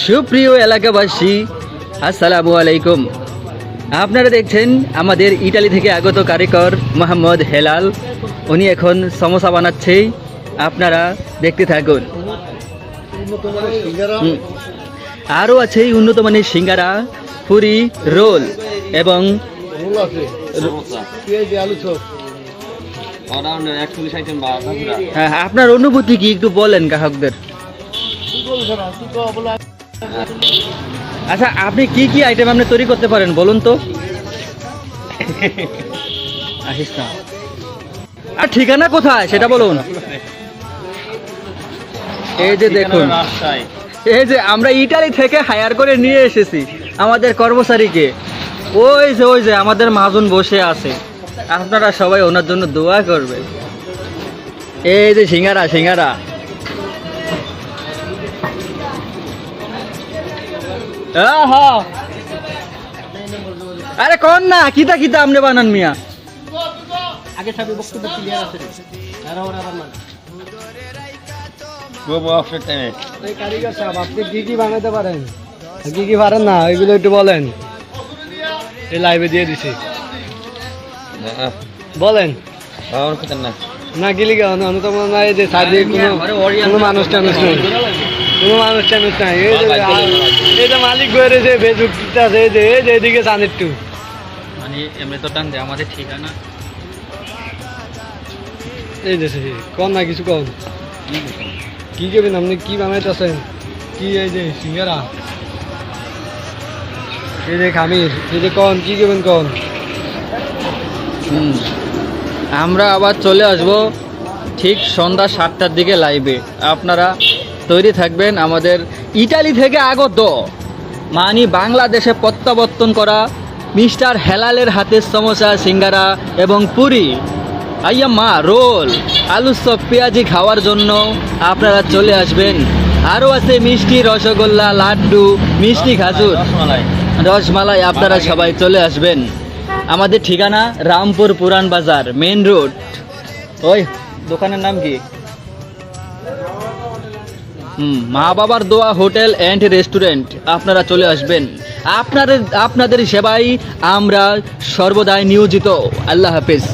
সুপ্রিয় এলাকাবাসী, আসসালামু আলাইকুম। আপনারা দেখছেন আমাদের ইটালি থেকে আগত কারিগর মোহাম্মদ হেলাল। উনি এখন সমোসা বানাচ্ছে, আপনারা দেখতে থাকুন। আরও আছে উন্নত মানের সিঙ্গারা, পুরি, রোল এবং হ্যাঁ, আপনার অনুভূতি কি একটু বলেন গ্রাহকদের। আচ্ছা, আপনি কি কি আইটেম আপনি তৈরি করতে পারেন বলুন তো। আসিস না, আর ঠিকানা কোথায় সেটা বলুন। এই যে দেখুন, এই যে আমরা ইটালি থেকে হায়ার করে নিয়ে এসেছি আমাদের কর্মচারীকে। ওই যে আমাদের মহাজন বসে আছে, আপনারা সবাই ওনার জন্য দোয়া করবেন। এই যে সিঙ্গারা আরে কোন না কিতা আপনি বানান মিয়া। আগে সবই বক্তব্য ক্লিয়ার আছে। কারিগর সাহেব, আপনি কি বানাতে পারেন, কি পারেন না ওইগুলো একটু বলেন। এই লাইভে দিয়ে দিছি, বলেন। না গেলি তো মনে হয় যে সাইডে কোনো মানুষ টানুষ নেই, এই যে মালিক বয়ে রয়েছে ফেসবুক আছে, এই যে এদিকে চান একটু মানে এমনি তো টান দেয় আমাদের ঠিকানা। এই যে কন না কিছু কন, কি করবেন আপনি, কি বানাইতেছেন, কি এই যে সিঙ্গারা, এই যে খামির, এই যে কন কি করবেন কন। আমরা আবার চলে আসব ঠিক সন্ধ্যা 7টার দিকে লাইভে। আপনারা তৈরি থাকবেন। আমাদের ইটালি থেকে আগত মানে বাংলাদেশে প্রত্যাবর্তন করা মিস্টার হেলালের হাতের সমোসা, সিঙ্গারা এবং পুরি, আইয়াম্মা, রোল, আলু চপ, পেঁয়াজি খাওয়ার জন্য আপনারা চলে আসবেন। আরও আছে মিষ্টি, রসগোল্লা, লাড্ডু, মিষ্টি খাজুর, রসমালাই। আপনারা সবাই চলে আসবেন। আমাদের ঠিকানা রামপুর পুরান বাজার, মেন রোড। ওই দোকানের নাম কি? মা বাবার দোয়া হোটেল অ্যান্ড রেস্টুরেন্ট। আপনারা চলে আসবেন। আপনাদের সেবায় আমরা সর্বদাই নিয়োজিত। আল্লাহ হাফেজ।